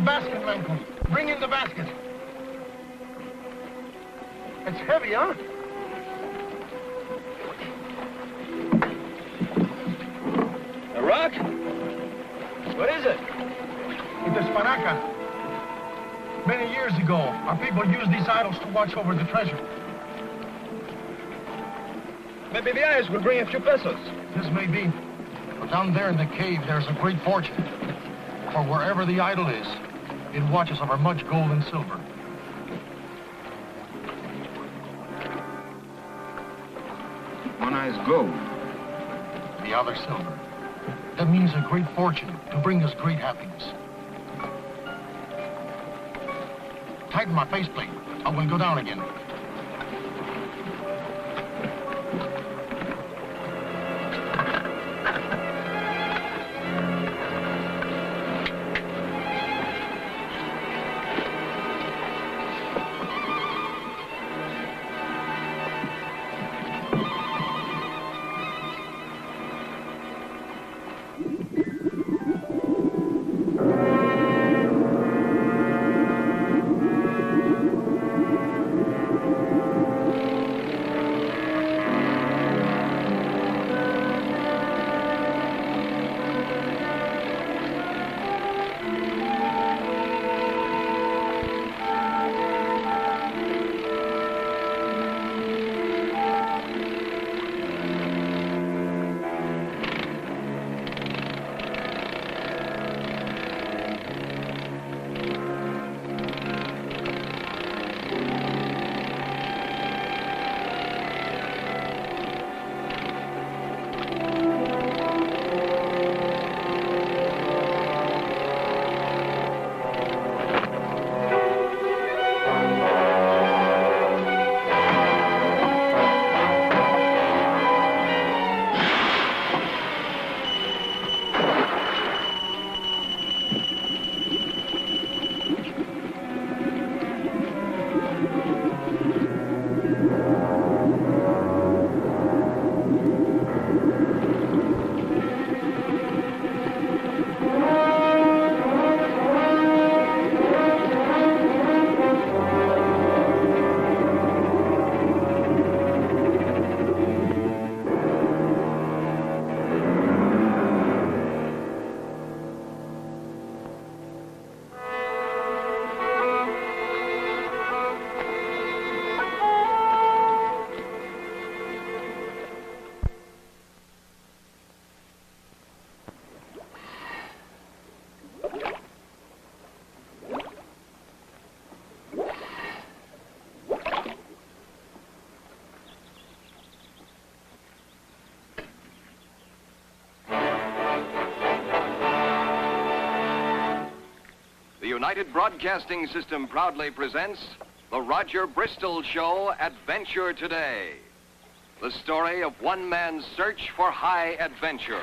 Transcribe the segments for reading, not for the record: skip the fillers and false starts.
basket, Manco. Bring in the basket. It's heavy, huh? A rock? What is it? It is Paracan. Many years ago, our people used these idols to watch over the treasure. Maybe the eyes will bring a few pesos. This may be. But down there in the cave, there's a great fortune. For wherever the idol is, it watches over much gold and silver. One eye's gold. The other silver. That means a great fortune to bring us great happiness. Tighten my faceplate. I will go down again. United Broadcasting System proudly presents the Roger Bristol Show, Adventure Today. The story of one man's search for high adventure.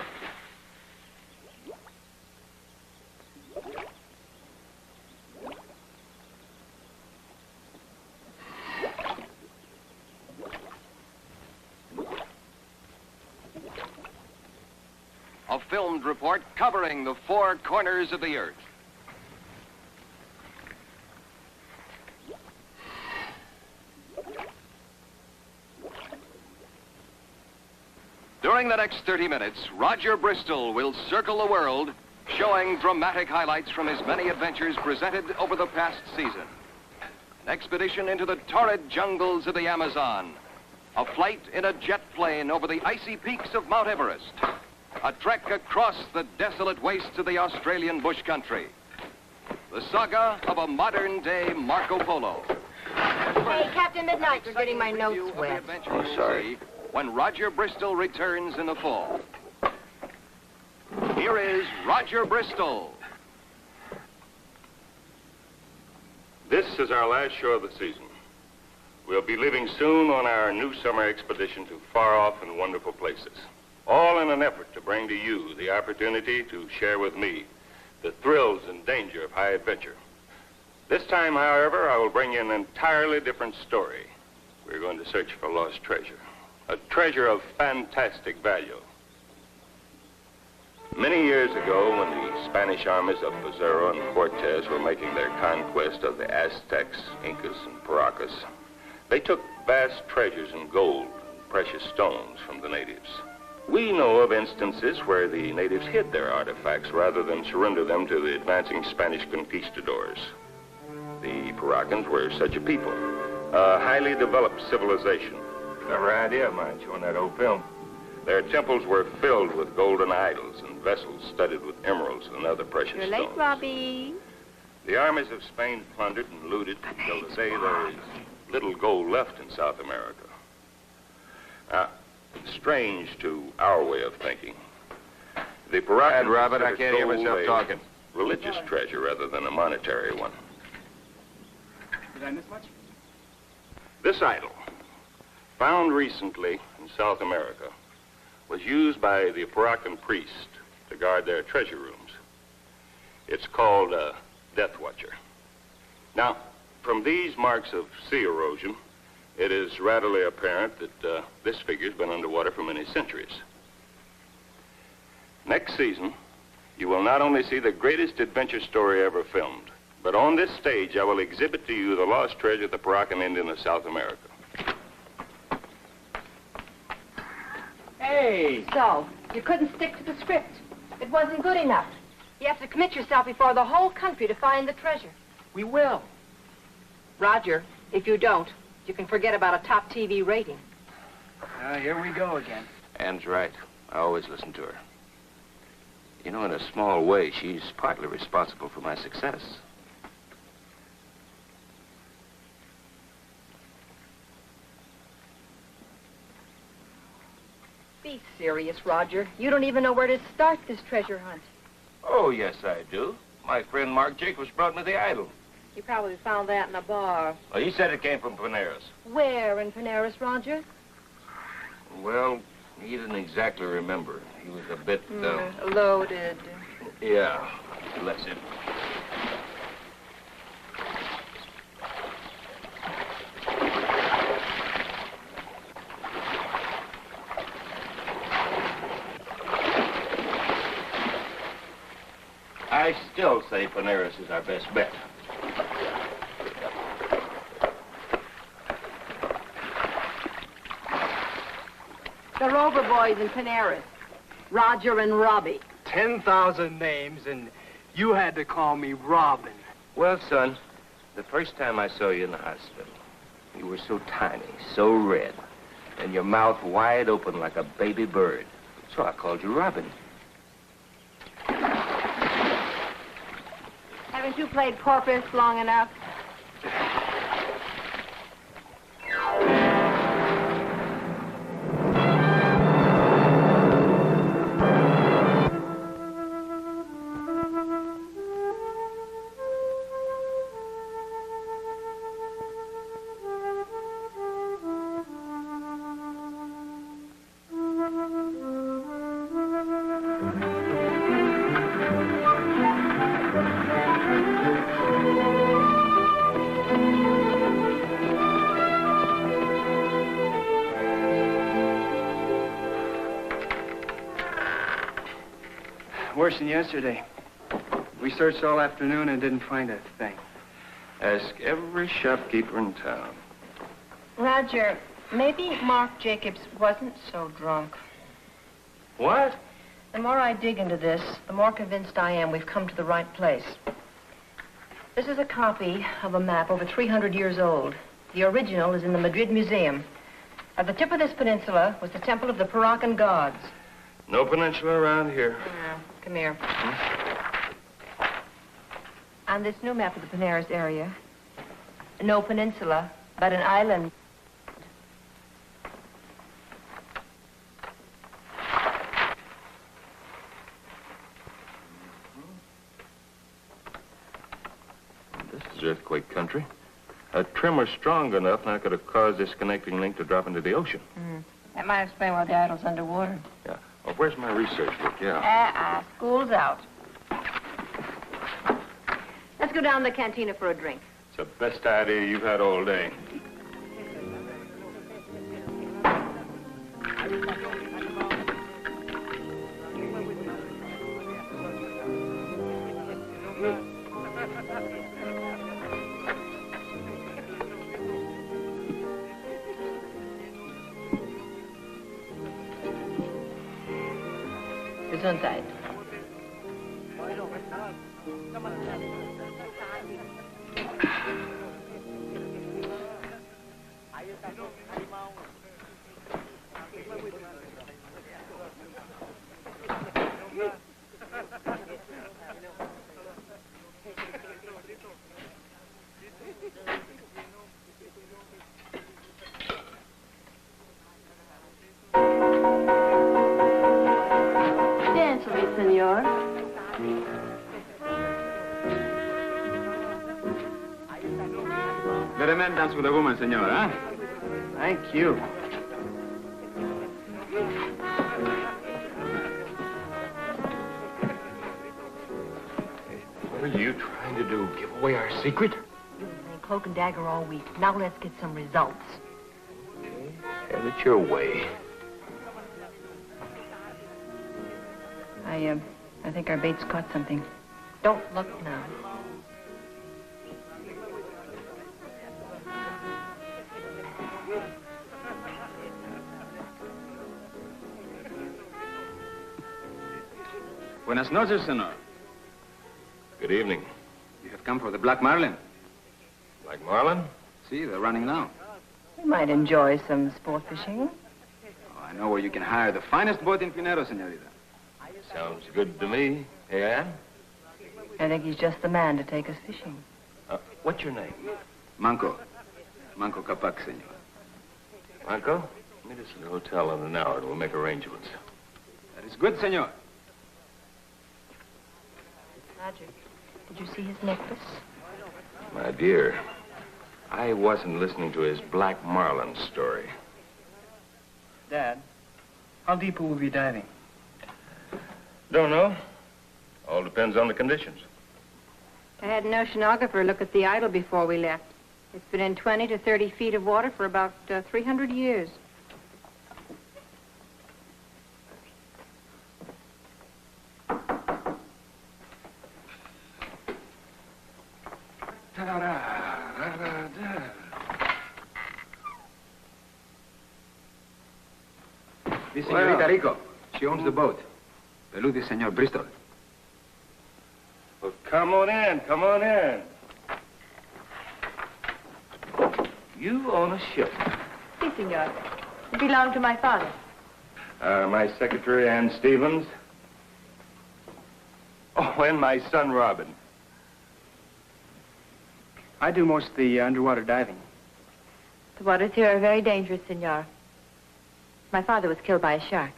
A filmed report covering the four corners of the earth. During the next 30 minutes, Roger Bristol will circle the world, showing dramatic highlights from his many adventures presented over the past season. An expedition into the torrid jungles of the Amazon, a flight in a jet plane over the icy peaks of Mount Everest, a trek across the desolate wastes of the Australian bush country, the saga of a modern-day Marco Polo. Hey, Captain Midnight, you're getting my notes wet. Oh, sorry. When Roger Bristol returns in the fall. Here is Roger Bristol. This is our last show of the season. We'll be leaving soon on our new summer expedition to far-off and wonderful places, all in an effort to bring to you the opportunity to share with me the thrills and danger of high adventure. This time, however, I will bring you an entirely different story. We're going to search for lost treasure. A treasure of fantastic value. Many years ago, when the Spanish armies of Pizarro and Cortez were making their conquest of the Aztecs, Incas, and Paracas, they took vast treasures in gold and precious stones from the natives. We know of instances where the natives hid their artifacts rather than surrender them to the advancing Spanish conquistadors. The Paracans were such a people, a highly developed civilization. Clever idea of mine, showing that old film. Their temples were filled with golden idols and vessels studded with emeralds and other precious stones. You're late, Robbie. The armies of Spain plundered and looted until today there is little gold left in South America. Now, strange to our way of thinking, the Paracan Robert, I can't hear myself talking. Religious treasure rather than a monetary one. Did I miss much? This idol, found recently in South America, was used by the Paracan priest to guard their treasure rooms. It's called a Death Watcher. Now, from these marks of sea erosion, it is readily apparent that this figure's been underwater for many centuries. Next season, you will not only see the greatest adventure story ever filmed, but on this stage, I will exhibit to you the lost treasure of the Paracan Indian of South America. Hey! So, you couldn't stick to the script. It wasn't good enough. You have to commit yourself before the whole country to find the treasure. We will. Roger, if you don't, you can forget about a top TV rating. Here we go again. Anne's right. I always listen to her. You know, in a small way, she's partly responsible for my success. Be serious, Roger. You don't even know where to start this treasure hunt. Oh, yes, I do. My friend Mark Jacobs brought me the idol. You probably found that in a bar. Well, he said it came from Paneras. Where in Paneras, Roger? Well, he didn't exactly remember. He was a bit, Loaded. yeah, bless him. I still say Paneras is our best bet. The Rover boys in Paneras. Roger and Robbie. 10,000 names, and you had to call me Robin. Well, son, the first time I saw you in the hospital, you were so tiny, so red, and your mouth wide open like a baby bird. So I called you Robin. Haven't you played Porpoise long enough? Worse than yesterday. We searched all afternoon and didn't find a thing. Ask every shopkeeper in town. Roger, maybe Mark Jacobs wasn't so drunk. What? The more I dig into this, the more convinced I am we've come to the right place. This is a copy of a map over 300 years old. The original is in the Madrid Museum. At the tip of this peninsula was the temple of the Paracan gods. No peninsula around here. Come here. On this new map of the Paneras area, no peninsula, but an island. This is earthquake country. A tremor strong enough now could have caused this connecting link to drop into the ocean. That might explain why the idol's underwater. Yeah. Well, where's my research book? Yeah. School's out. Let's go down to the cantina for a drink. It's the best idea you've had all day. Gesundheit. Dance with me, senor. Let a man dance with a woman, senor, huh? Thank you. What are you trying to do? Give away our secret? We've been playing cloak and dagger all week. Now let's get some results. Have it your way. I think our bait's caught something. Don't look now. Buenas noches, senor. Good evening. You have come for the black marlin. Like Marlin? See, they're running now. We might enjoy some sport fishing. Oh, I know where you can hire the finest boat in Pinero, senorita. Sounds good to me. Hey, Ann? I think he's just the man to take us fishing. What's your name? Manco. Manco Capac, senor. Manco? Meet us at the hotel in an hour and we'll make arrangements. That is good, senor. Roger, did you see his necklace? My dear, I wasn't listening to his Black Marlin story. Dad, how deep will we be diving? Don't know. All depends on the conditions. I had an oceanographer look at the idol before we left. It's been in 20 to 30 feet of water for about 300 years. This senorita Rico. She owns the boat. Pele is Senor Bristol. Well, come on in. Come on in. You own a ship. Si, senor. It belonged to my father. My secretary, Ann Stevens. Oh, and my son, Robin. I do most of the underwater diving. The waters here are very dangerous, senor. My father was killed by a shark.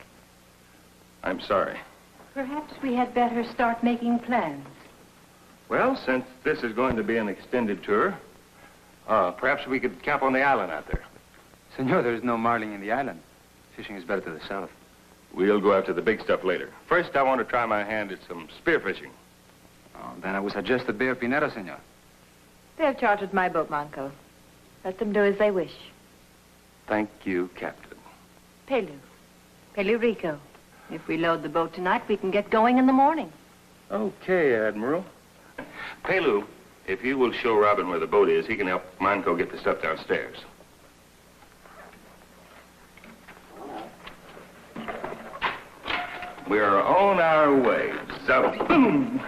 I'm sorry. Perhaps we had better start making plans. Well, since this is going to be an extended tour, perhaps we could camp on the island out there. Senor, there is no marlin in the island. Fishing is better to the south. We'll go after the big stuff later. First, I want to try my hand at some spearfishing. Oh, then I would suggest the Bay of Pinero, senor. They have chartered my boat, Manco. Let them do as they wish. Thank you, Captain. Pele Rico. If we load the boat tonight, we can get going in the morning. Okay, Admiral. Pelu, if you will show Robin where the boat is, he can help Manco get the stuff downstairs. We're on our way. So, boom!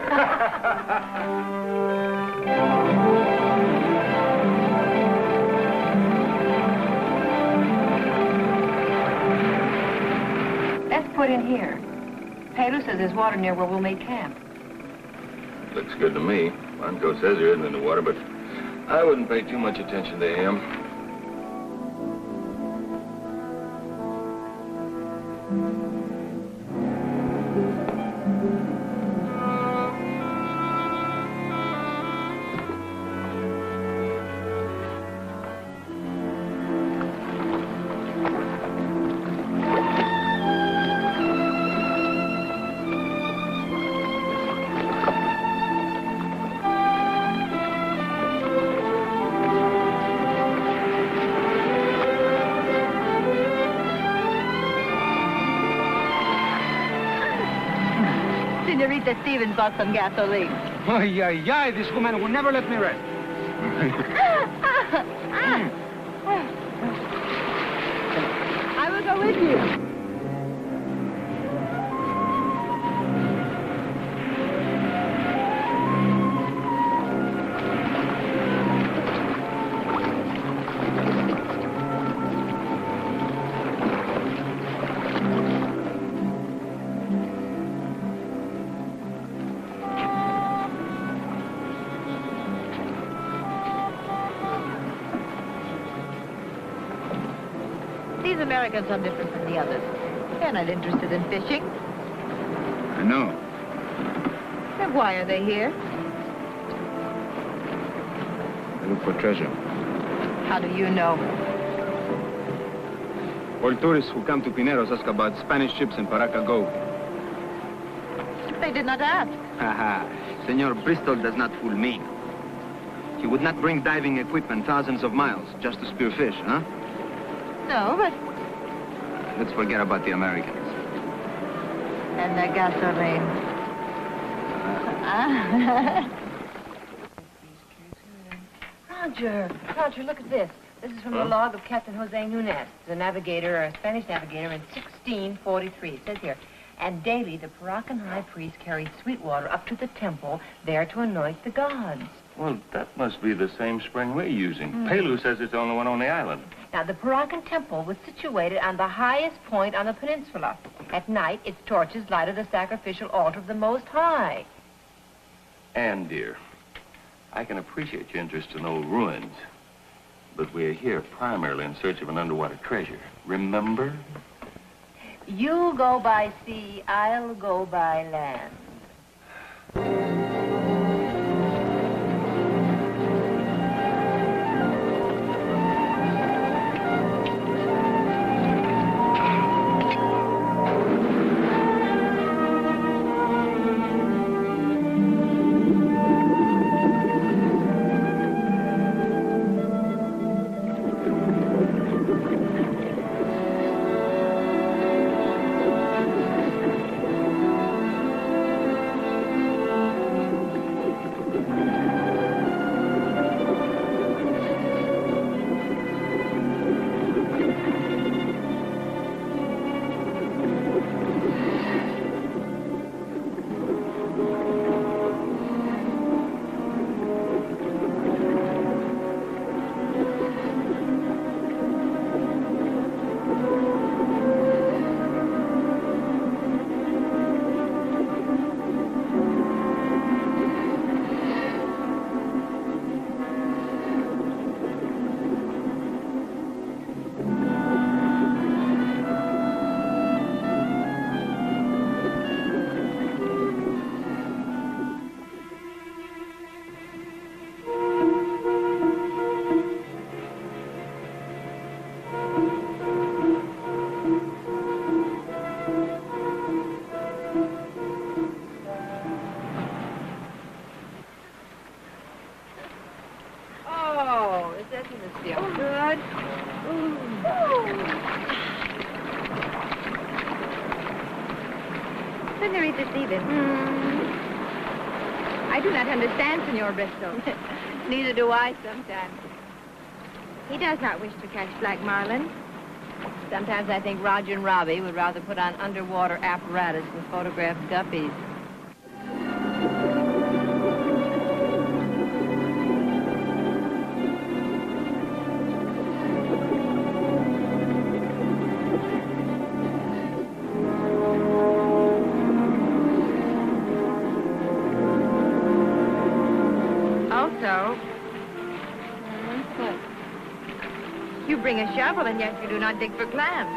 Let's put in here. Pele says there's water near where we'll make camp. Looks good to me. Manco says there isn't any water, but I wouldn't pay too much attention to him. Senorita Stevens bought some gasoline. Ay, ay, ay, this woman will never let me rest. I will go with you. These Americans are different from the others. They're not interested in fishing. I know. Then why are they here? They look for treasure. How do you know? All tourists who come to Pineros ask about Spanish ships in Paracas Go. They did not ask. Haha. Senor Bristol does not fool me. He would not bring diving equipment thousands of miles just to spear fish, huh? No, but... Let's forget about the Americans. And the gasoline. Roger, look at this. This is from the log of Captain Jose Nunez, the navigator, a Spanish navigator in 1643. It says here, and daily the Paracan high priest carried sweet water up to the temple there to anoint the gods. Well, that must be the same spring we're using. Pele says it's the only one on the island. Now, the Paracan temple was situated on the highest point on the peninsula. At night, its torches lighted the sacrificial altar of the Most High. Anne, dear, I can appreciate your interest in old ruins, but we're here primarily in search of an underwater treasure. Remember? You go by sea, I'll go by land. Senorita Stevens. I do not understand Senor Bristol. Neither do I sometimes. He does not wish to catch black marlin. Sometimes I think Roger and Robbie would rather put on underwater apparatus than photograph guppies. You bring a shovel, and yet you do not dig for clams.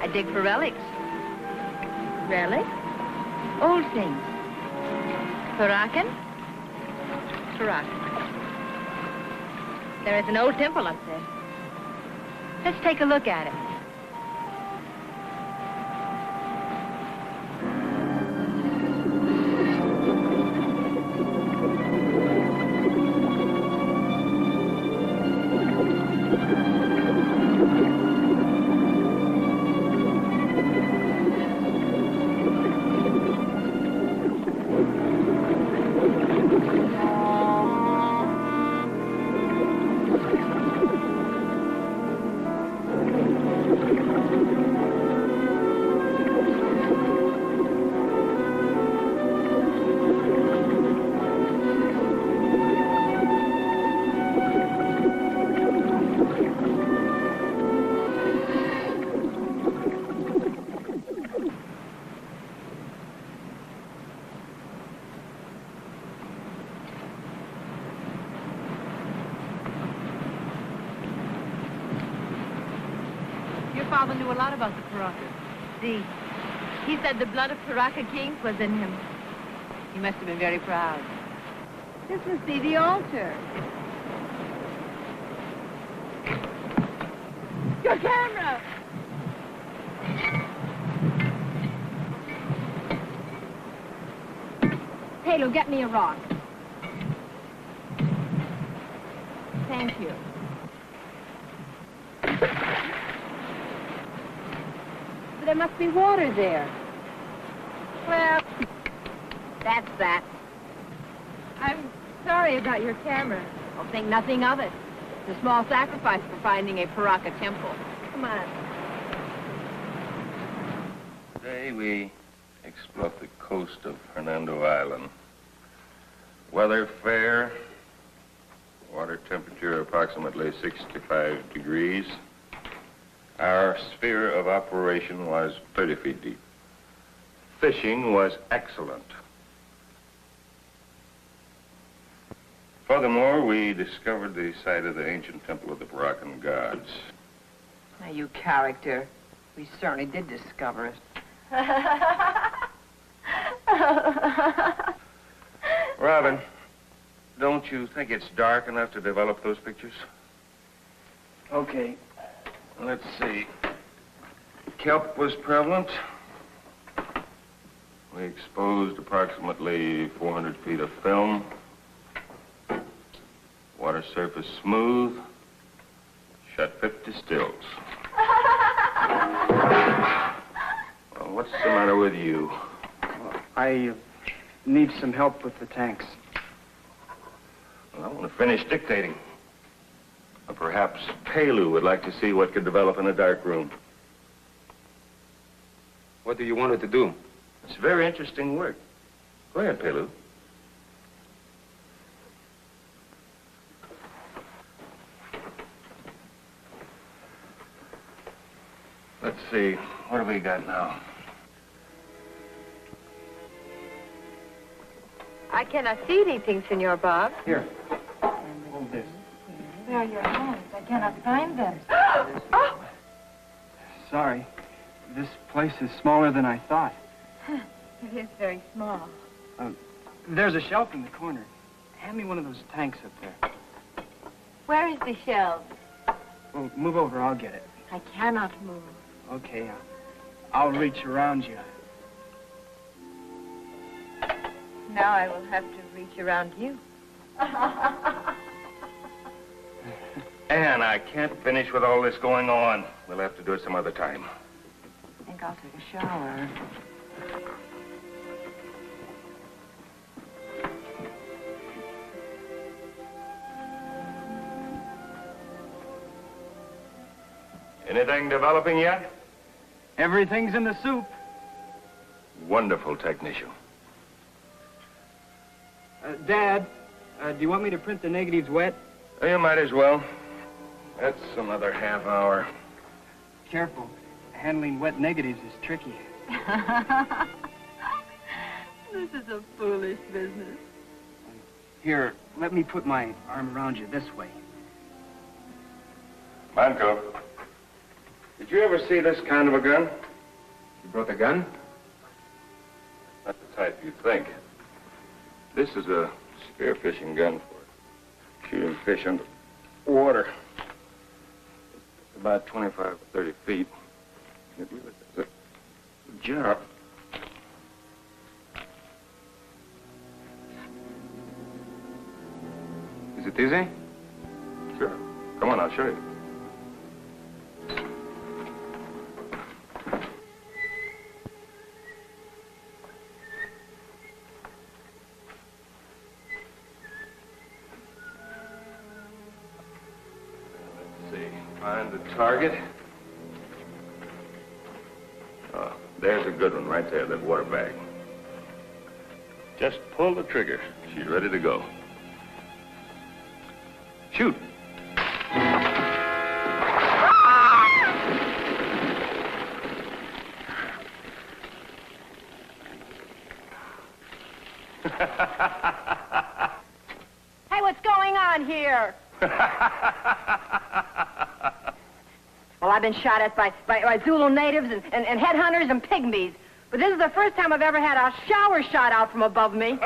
I dig for relics. Relics? Old things. Paracan? Paracan. There is an old temple up there. Let's take a look at it. father knew a lot about the Paracas. See, he said the blood of Paracan kings was in him. He must have been very proud. This must be the altar. Your camera! Pele, get me a rock. Thank you. But there must be water there. Well, that's that. I'm sorry about your camera. I'll think nothing of it. It's a small sacrifice for finding a Paraca temple. Come on. Today we explored the coast of Hernando Island. Weather fair. Water temperature approximately 65 degrees. Our sphere of operation was 30 feet deep. Fishing was excellent. Furthermore, we discovered the site of the ancient temple of the Paracan gods. Now, you character. We certainly did discover it. Robin, don't you think it's dark enough to develop those pictures? Okay. Let's see. Kelp was prevalent. We exposed approximately 400 feet of film. Water surface smooth. Shot 50 stills. Well, what's the matter with you? I need some help with the tanks. Well, I want to finish dictating. Or perhaps Pele would like to see what could develop in a dark room. What do you want it to do? It's very interesting work. Go ahead, Pele. Let's see. What have we got now? I cannot see anything, Senor Bob. Here. Hold this. Where are your hands? I cannot find them. Sorry. This place is smaller than I thought. It is very small. There's a shelf in the corner. Hand me one of those tanks up there. Where is the shelf? Well, move over. I'll get it. I cannot move. Okay. I'll reach around you. Now I will have to reach around you. Anne, I can't finish with all this going on. We'll have to do it some other time. I think I'll take a shower. Anything developing yet? Everything's in the soup. Wonderful technician. Dad, do you want me to print the negatives wet? Oh, you might as well. That's another half hour. Careful. Handling wet negatives is tricky. This is a foolish business. Here, let me put my arm around you this way. Manco, did you ever see this kind of a gun? You brought a gun? Not the type you think. This is a spearfishing gun for shooting fish under water. It's about 25 or 30 feet. It really does a job. Is it easy? Sure. Come on, I'll show you. Find the target. Oh, there's a good one right there, that water bag. Just pull the trigger. She's ready to go. Shoot. Hey, what's going on here? I've been shot at by Zulu natives and headhunters and pygmies. But this is the first time I've ever had a shower shot out from above me.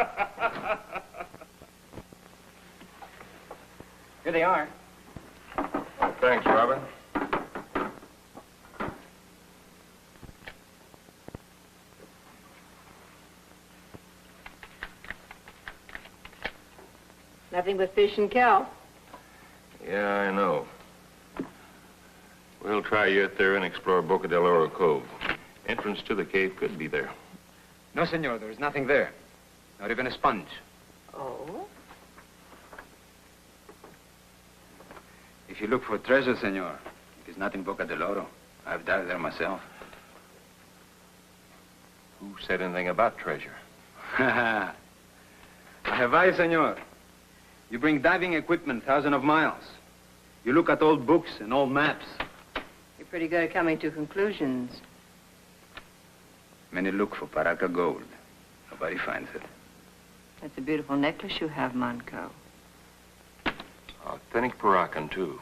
Here they are. Thanks, Robin. Nothing but fish and kelp. Yeah, I know. We'll try yet there and explore Boca del Oro Cove. Entrance to the cave could be there. No, senor, there is nothing there. Not even a sponge. Oh? If you look for treasure, senor, it is not in Boca del Oro. I've dived there myself. Who said anything about treasure? I have eyes, senor. You bring diving equipment thousands of miles. You look at old books and old maps. You're pretty good at coming to conclusions. Many look for Paraca gold. Nobody finds it. That's a beautiful necklace you have, Manco. Authentic Paracan, too.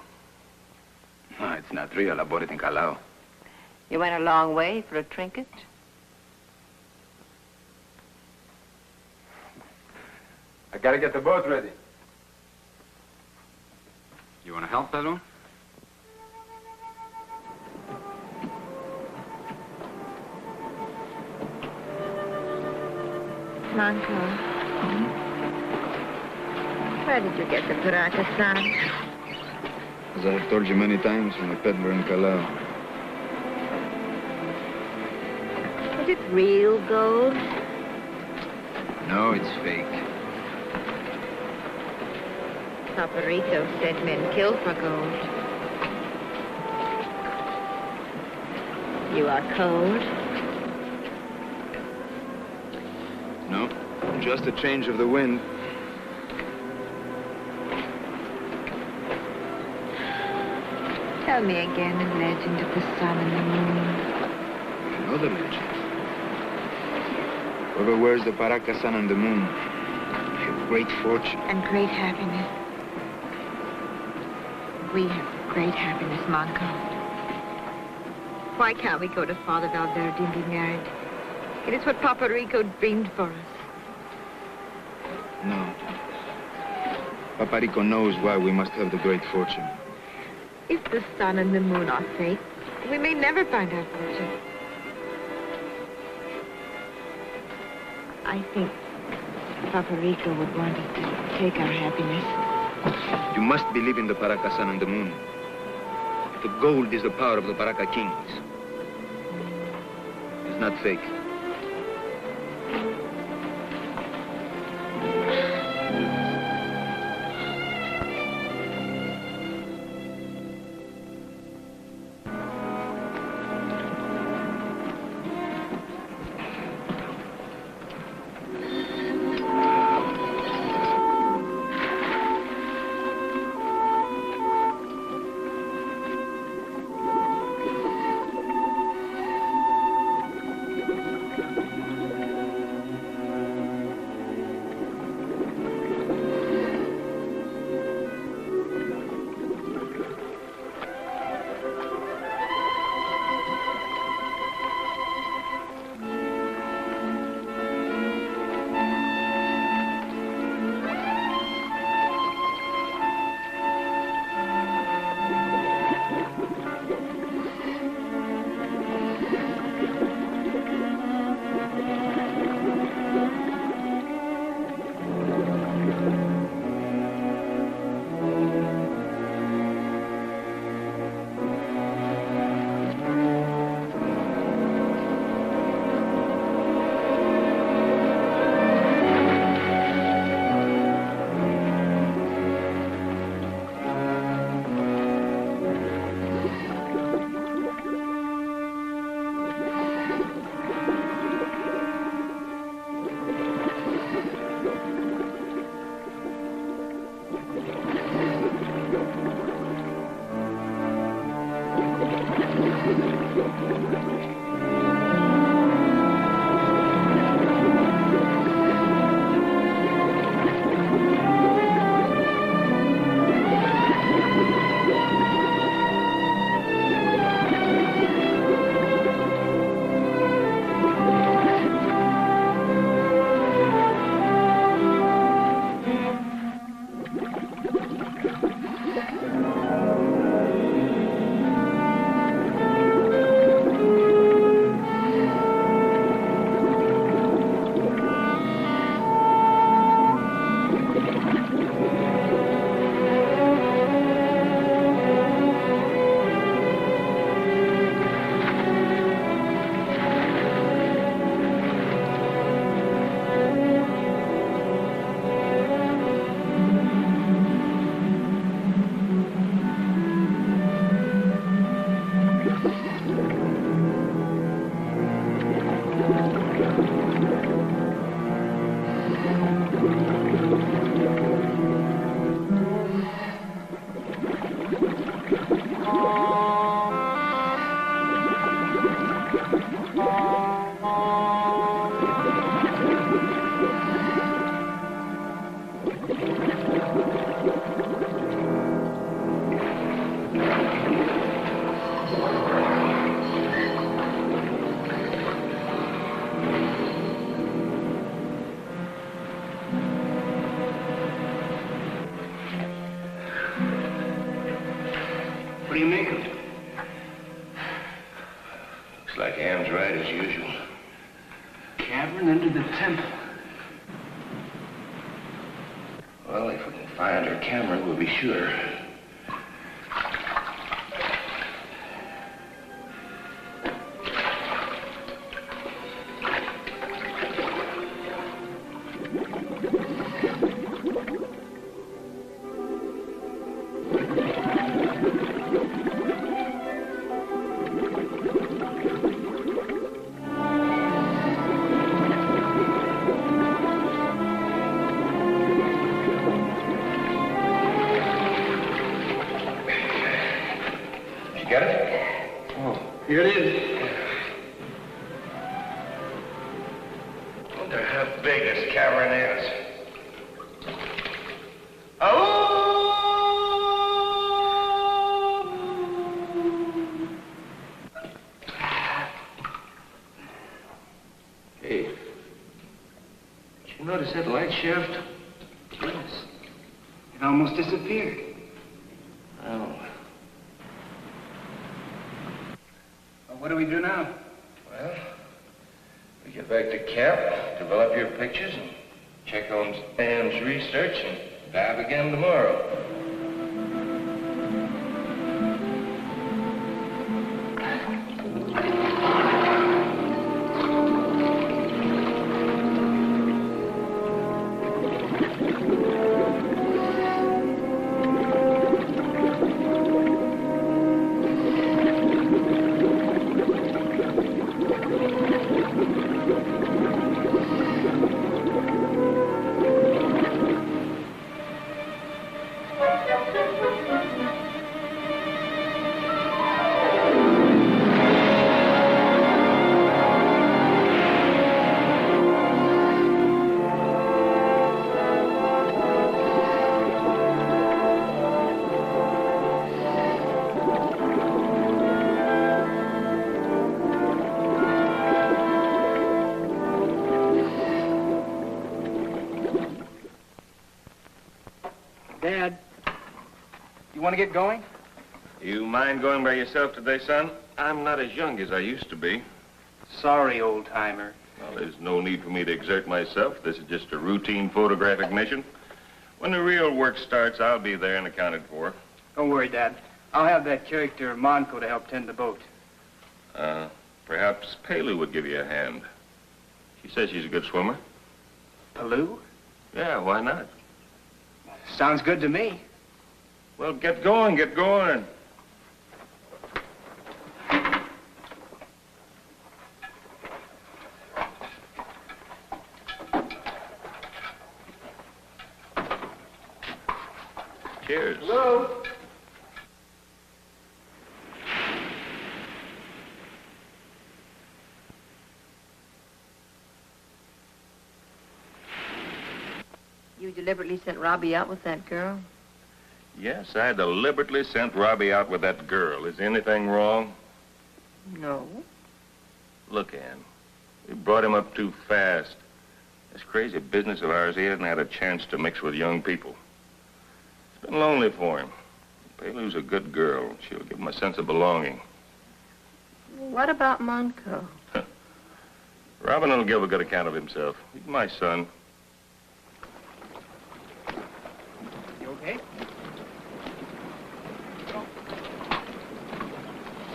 No, it's not real. I bought it in Callao. You went a long way for a trinket? I gotta get the boat ready. You want to help, Pele? Manco. Where did you get the Paracas, son? As I have told you many times, from a peddler in Callao. Is it real gold? No, it's fake. Papa Rico said men kill for gold. You are cold? No, just a change of the wind. Tell me again the legend of the sun and the moon. I know the legend. Whoever wears the Paracas sun and the moon, have great fortune. And great happiness. We have great happiness, Manco. Why can't we go to Father Valverde and be married? It is what Papa Rico dreamed for us. No. Papa Rico knows why we must have the great fortune. If the sun and the moon are fake, we may never find our fortune. I think Papa Rico would want us to take our happiness. You must believe in the Paracas sun and the moon. The gold is the power of the Paraca kings. It's not fake. as usual. Cavern under the temple. Well, if we can find her camera, we'll be sure. Here it is. Wonder how big this cavern is. Hey, did you notice that light shaft? Yes. It almost disappeared. Oh. Well, what do we do now? Well, we get back to camp, develop your pictures, and check on Anne's research, and dive again tomorrow. Dad, you want to get going? You mind going by yourself today, son? I'm not as young as I used to be. Sorry, old-timer. Well, there's no need for me to exert myself. This is just a routine photographic mission. When the real work starts, I'll be there and accounted for. Don't worry, Dad. I'll have that character, Manco, to help tend the boat. Perhaps Pele would give you a hand. She says she's a good swimmer. Paloo? Yeah, why not? Sounds good to me. Well, get going, get going. Cheers. Hello? You deliberately sent Robbie out with that girl? Yes, I deliberately sent Robbie out with that girl. Is anything wrong? No. Look, Ann, we brought him up too fast. This crazy business of ours, he hasn't had a chance to mix with young people. It's been lonely for him. Pelu's a good girl. She'll give him a sense of belonging. What about Manco? Robin will give a good account of himself. He's my son. You okay?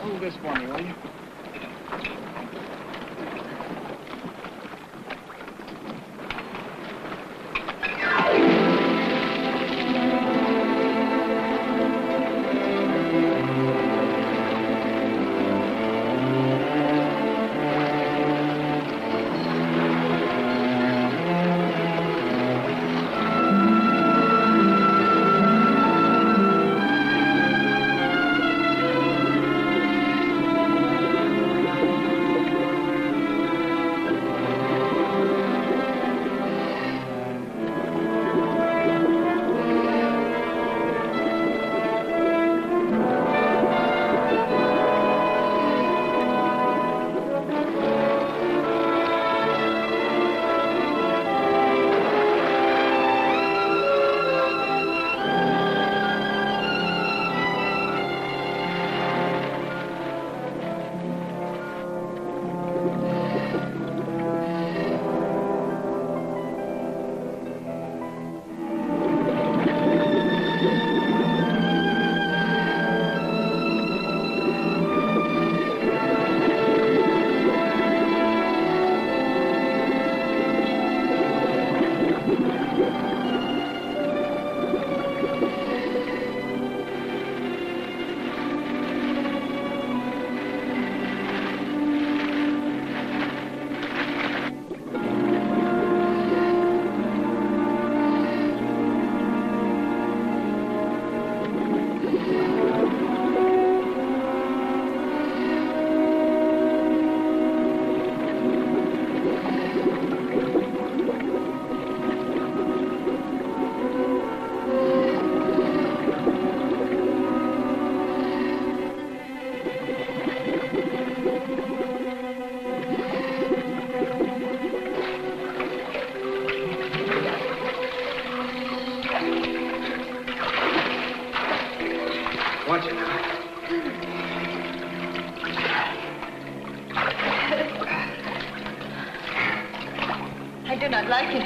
Hold this for me, will you?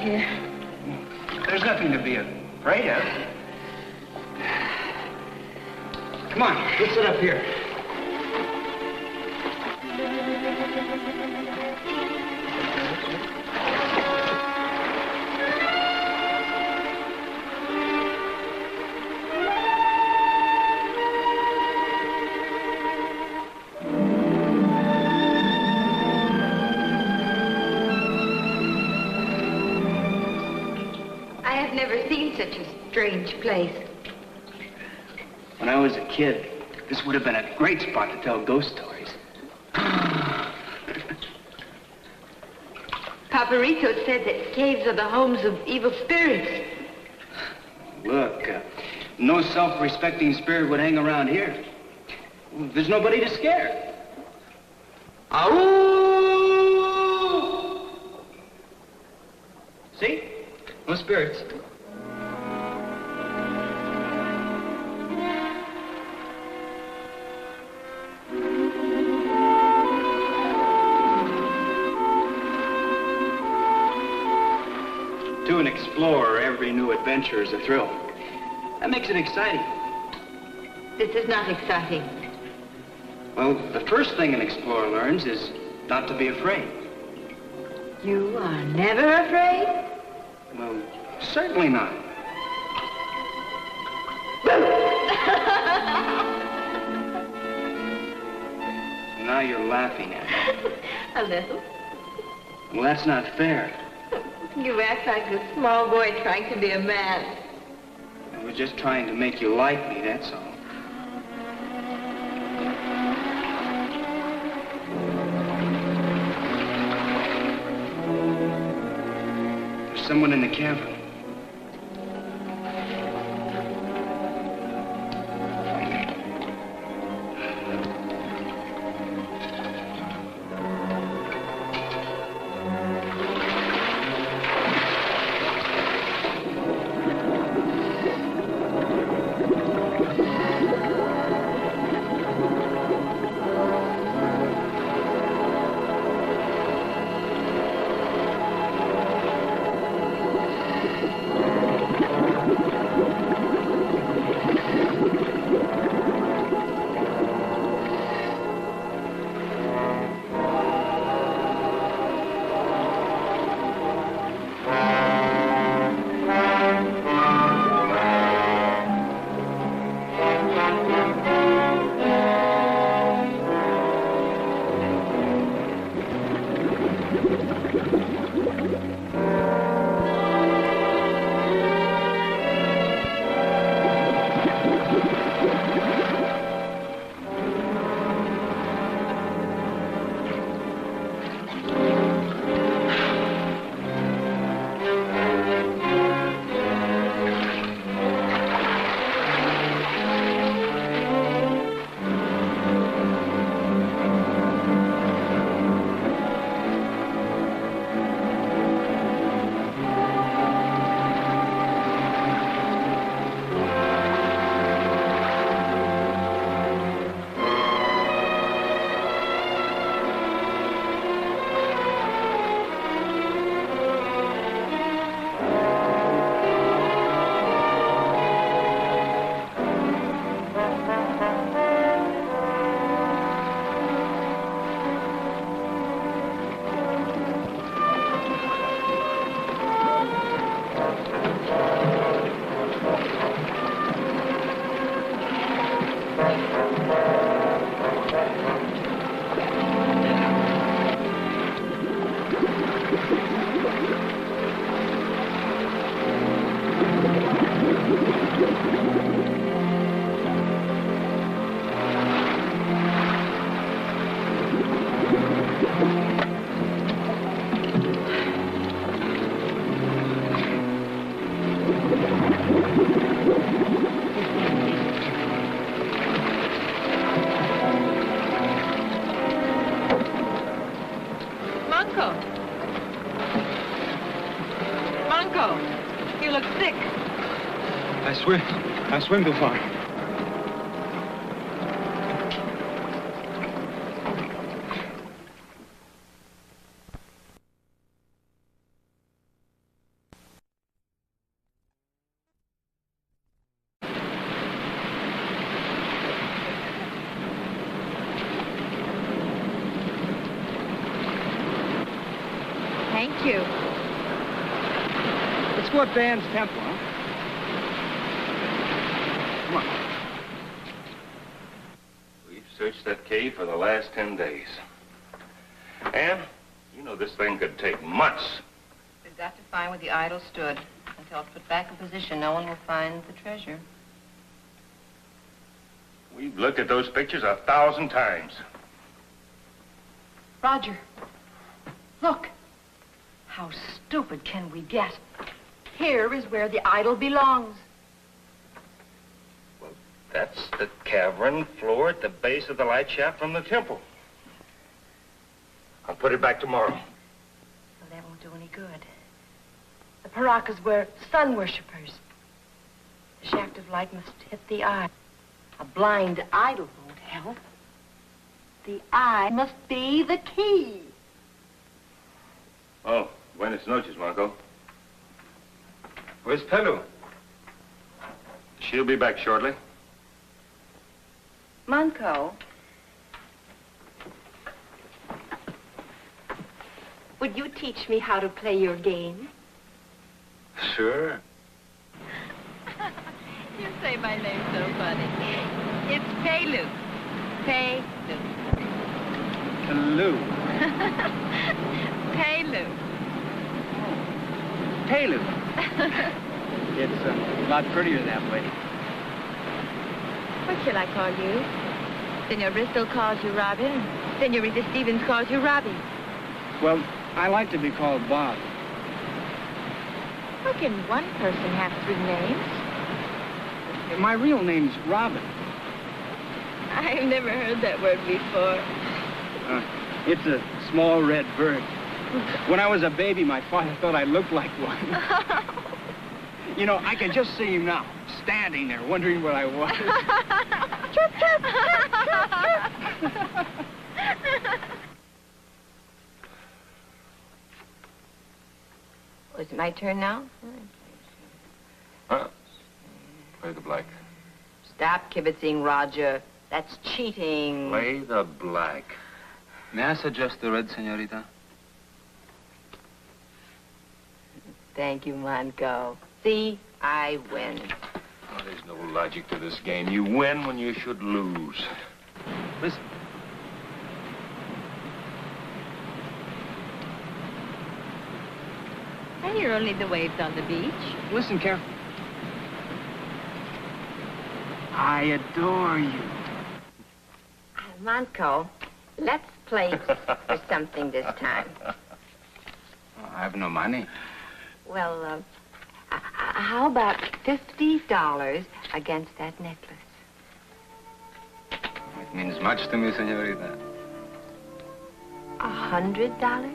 here. There's nothing to be afraid of. Come on, let's sit up here. I have never seen such a strange place. When I was a kid, this would have been a great spot to tell ghost stories. Papa Rico said that caves are the homes of evil spirits. Look, no self-respecting spirit would hang around here. There's nobody to scare. Ow! See? No spirits. To an explorer, every new adventure is a thrill. That makes it exciting. This is not exciting. Well, the first thing an explorer learns is not to be afraid. You are never afraid? Well, certainly not. Now you're laughing at me. A little. Well, that's not fair. You act like a small boy trying to be a man. I was just trying to make you like me, that's all. There's someone in the cabin. Manco, you look sick. I swim too far. Thank you. It's Squat Band's temple, huh? Come on. We've searched that cave for the last 10 days. And, you know, this thing could take months. We've got to find where the idol stood. Until it's put back in position, no one will find the treasure. We've looked at those pictures 1,000 times. Roger, look. How stupid can we get? Here is where the idol belongs. Well, that's the cavern floor at the base of the light shaft from the temple. I'll put it back tomorrow. Well, that won't do any good. The Paracas were sun worshippers. The shaft of light must hit the eye. A blind idol won't help. The eye must be the key. Oh, buenas noches, Manco. Where's Pele? She'll be back shortly. Manco, would you teach me how to play your game? Sure. You say my name so funny. It's Pele. Pele. Hello. Pele. Pele. It's a lot prettier that way. What shall I call you? Senor Bristol calls you Robin. Senorita Stevens calls you Robbie. Well, I like to be called Bob. How can one person have 3 names? My real name's Robin. I've never heard that word before. It's a small red bird. When I was a baby, my father thought I looked like one. You know, I can just see him now, standing there, wondering what I was. Oh, is it my turn now? Huh? Play the black. Stop kibitzing, Roger. That's cheating. Play the black. May I suggest the red, senorita? Thank you, Manco. See, I win. Oh, there's no logic to this game. You win when you should lose. Listen. I hear only the waves on the beach. Listen carefully. I adore you. Manco, let's play for something this time. I have no money. Well, how about $50 against that necklace? It means much to me, senorita. $100?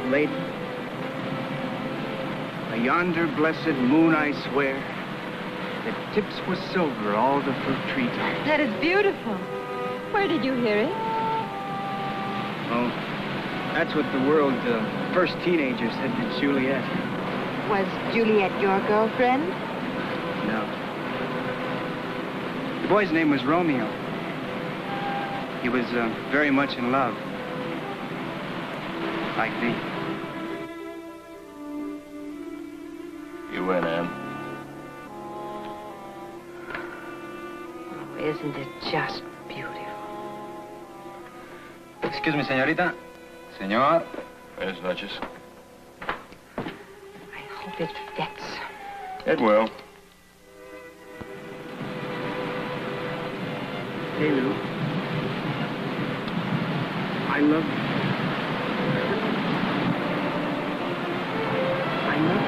Lady, by yonder blessed moon I swear, that tips with silver all the fruit treetops. That is beautiful. Where did you hear it? Oh, that's what the world's first teenager said to Juliet. Was Juliet your girlfriend? No. The boy's name was Romeo. He was very much in love. Like me. You win, Anne. Oh, isn't it just beautiful? Excuse me, senorita. Senor. Buenas noches. I hope it fits. It will. Hey, Lou. I love you. I love you.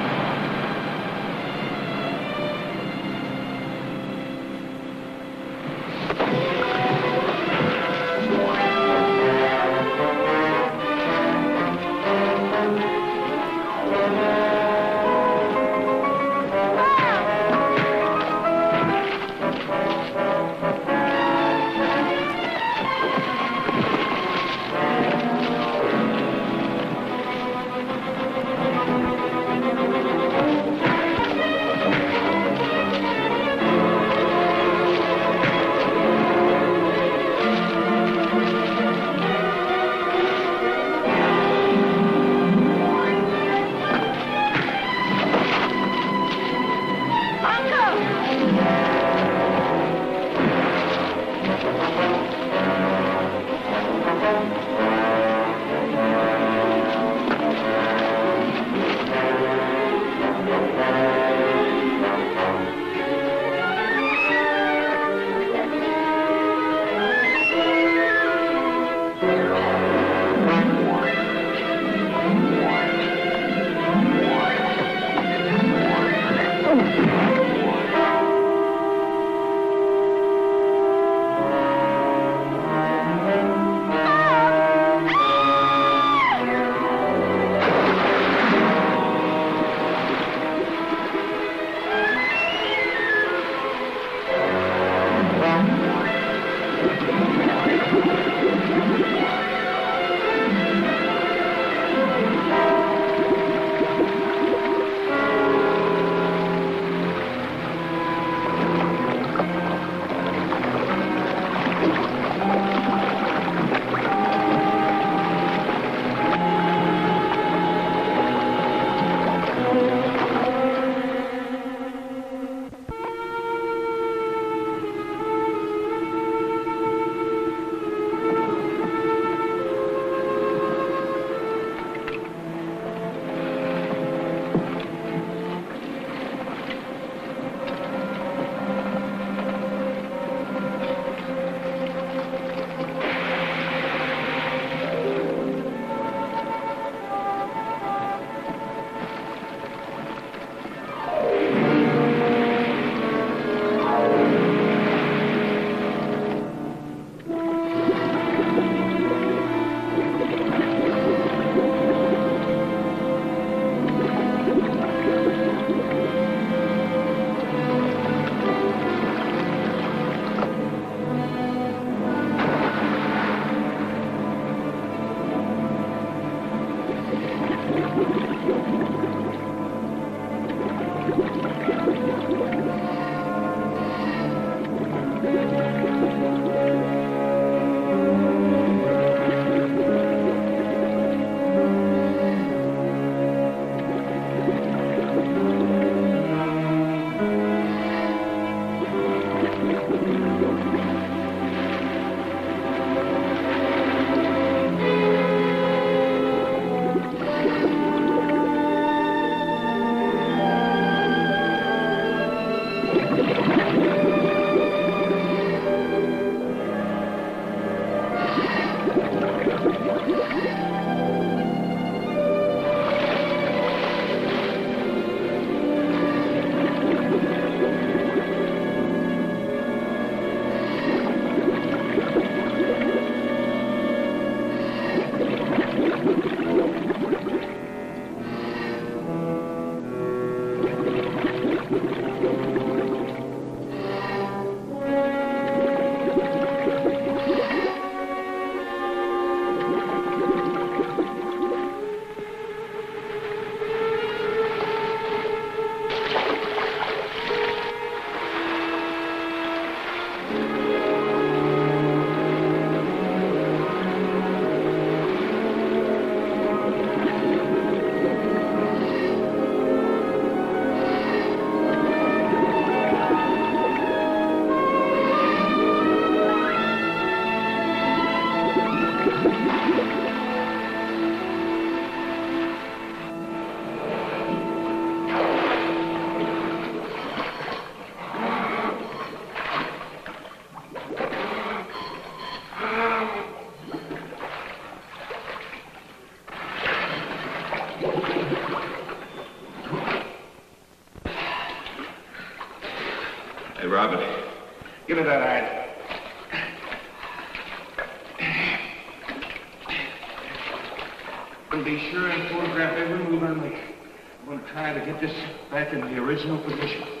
Hey, Robert, give me that iron. We'll be sure and photograph every move I make. I'm going to try to get this back in the original position.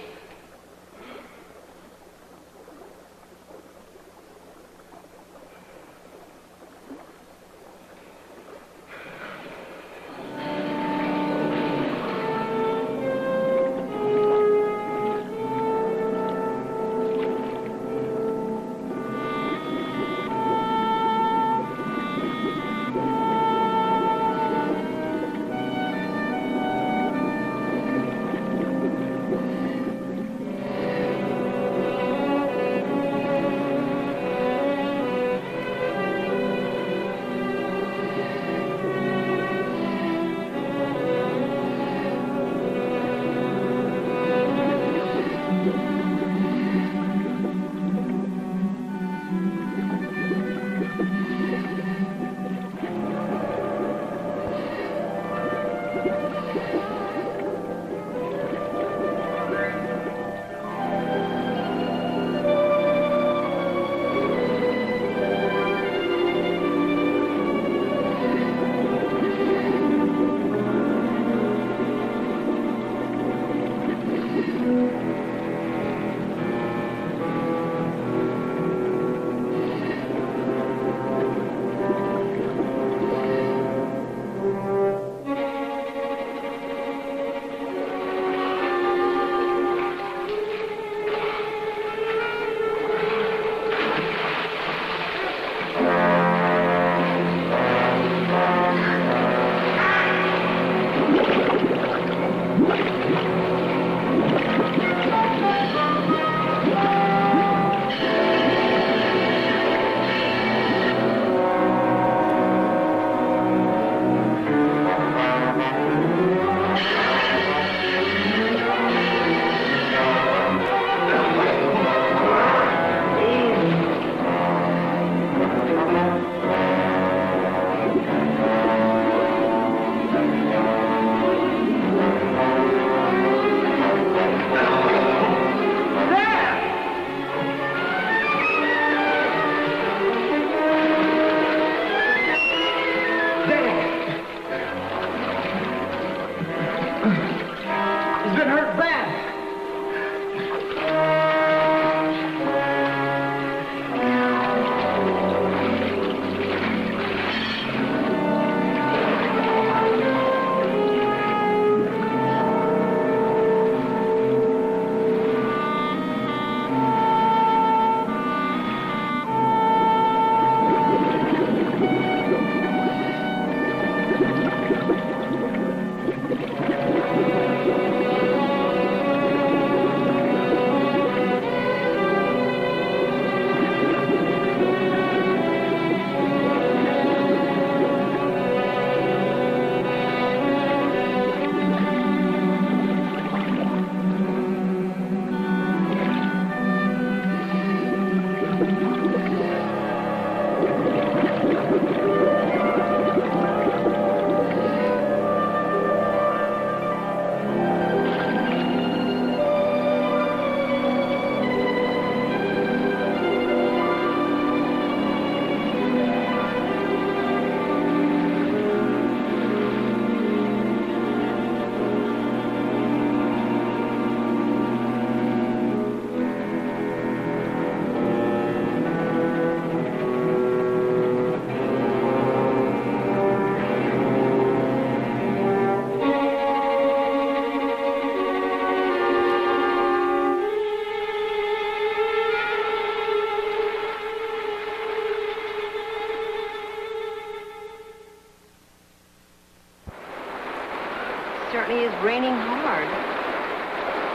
certainly is raining hard.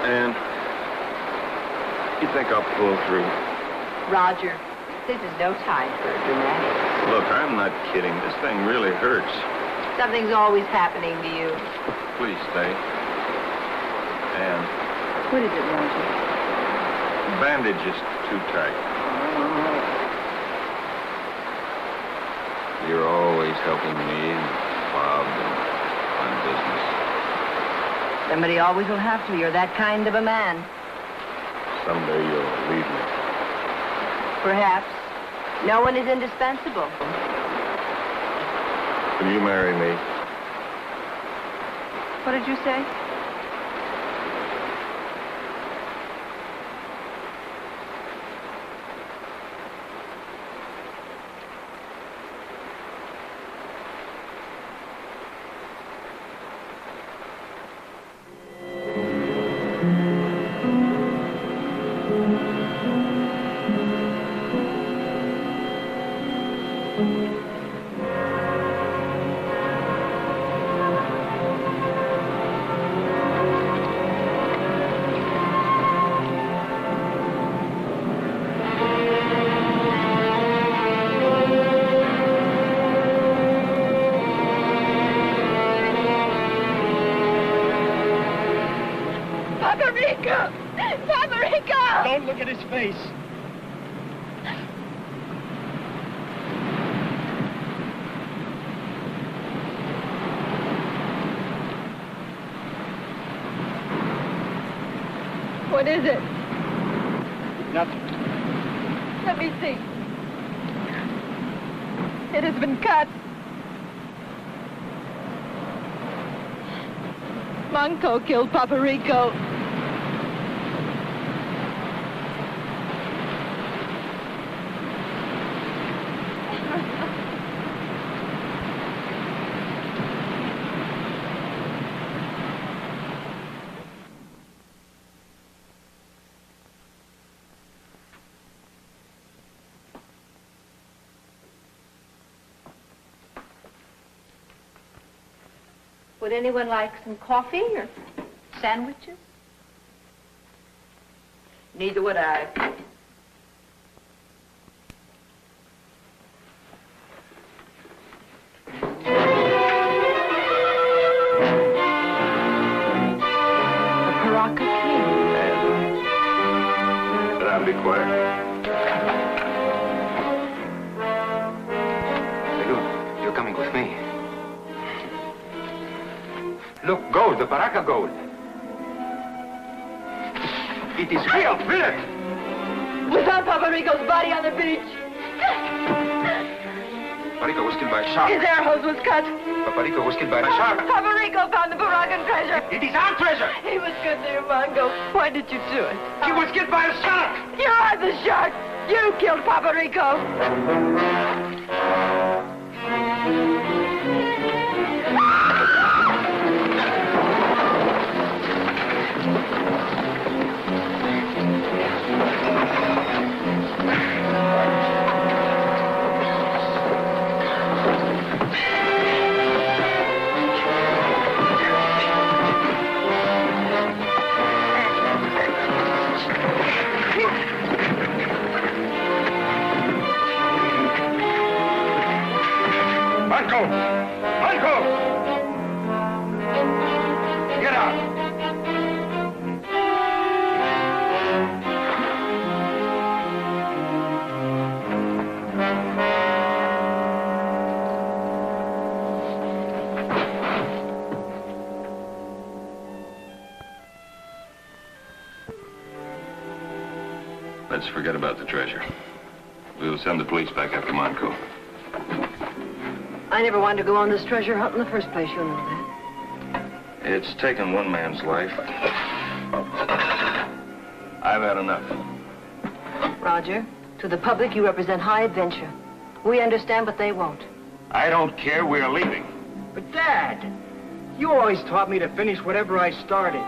And you think I'll pull through? Roger, this is no time for a dramatic. Look, I'm not kidding. This thing really hurts. Something's always happening to you. Please stay. And What is it, Roger? the bandage is too tight. You're always helping me and Bob and my business. Somebody always will have to. You're that kind of a man. Someday you'll leave me. Perhaps. No one is indispensable. Will you marry me? What did you say? Don't look at his face. What is it? Nothing. Let me see. It has been cut. Manco killed Papa Rico. Would anyone like some coffee or sandwiches? Neither would I. The Paraca King. Sit down, be quiet. Rico, you're coming with me. Look, gold, the Paraca gold. It is real, feel it! We found Papa Rico's body on the beach. Rico was killed by a shark. His air hose was cut. Papa Rico was killed by a shark. Papa Rico found the Paracan treasure. It is our treasure! He was good to you, Manco. Why did you do it? He was killed by a shark! You are the shark. You killed Papa Rico. Manco! Manco! Get out! Let's forget about the treasure. We'll send the police back after Manco. I never wanted to go on this treasure hunt in the first place, you know that. It's taken one man's life. I've had enough. Roger, to the public you represent high adventure. We understand, but they won't. I don't care. We're leaving. But, Dad, you always taught me to finish whatever I started.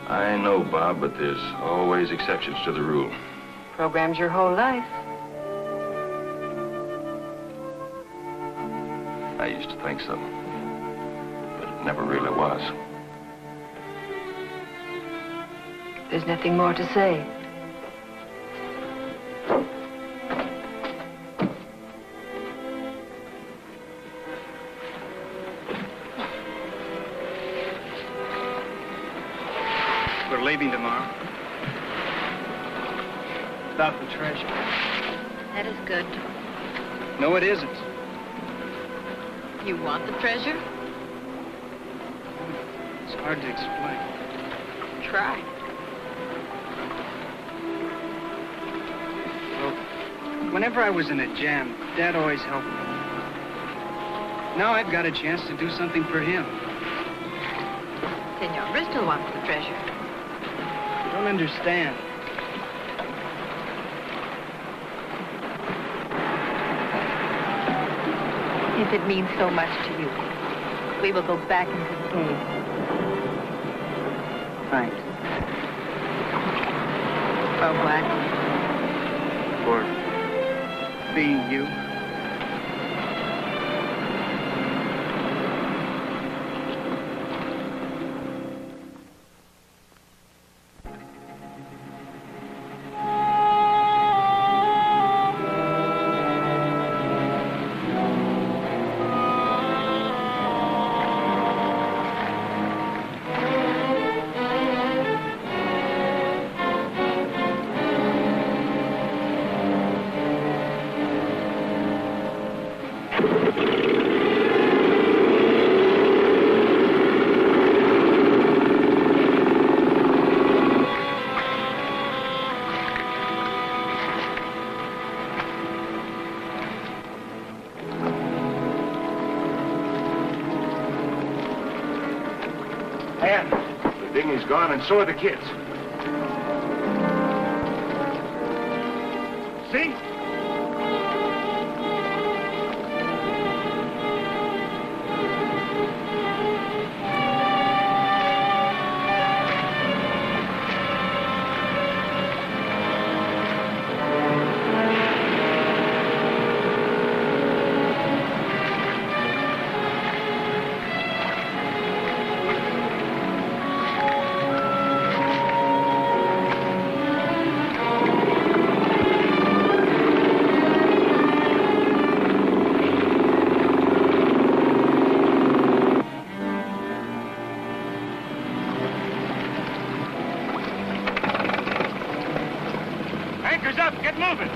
I know, Bob, but there's always exceptions to the rule. Programmed your whole life. I used to think so. But it never really was. There's nothing more to say. We're leaving tomorrow. Without the treasure. That is good. No, it isn't. You want the treasure? It's hard to explain. Try. Well, whenever I was in a jam, Dad always helped me. Now I've got a chance to do something for him. Senor Bristol wants the treasure. You don't understand. If it means so much to you, we will go back into the cave. Thanks. For what? For being you. The dinghy's gone, and so are the kids. See? Anchor's up. Get moving.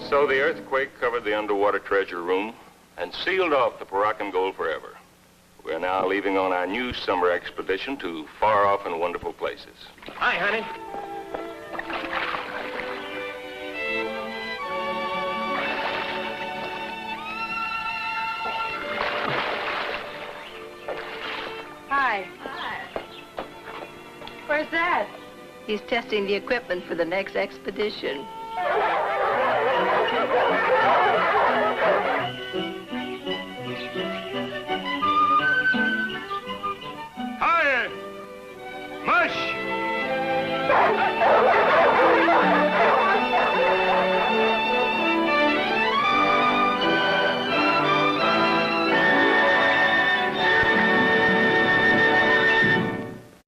So the earthquake covered the underwater treasure room and sealed off the Paracan gold forever. We're now leaving on our new summer expedition to far off and wonderful places. Hi, honey. Hi. Where's that? He's testing the equipment for the next expedition.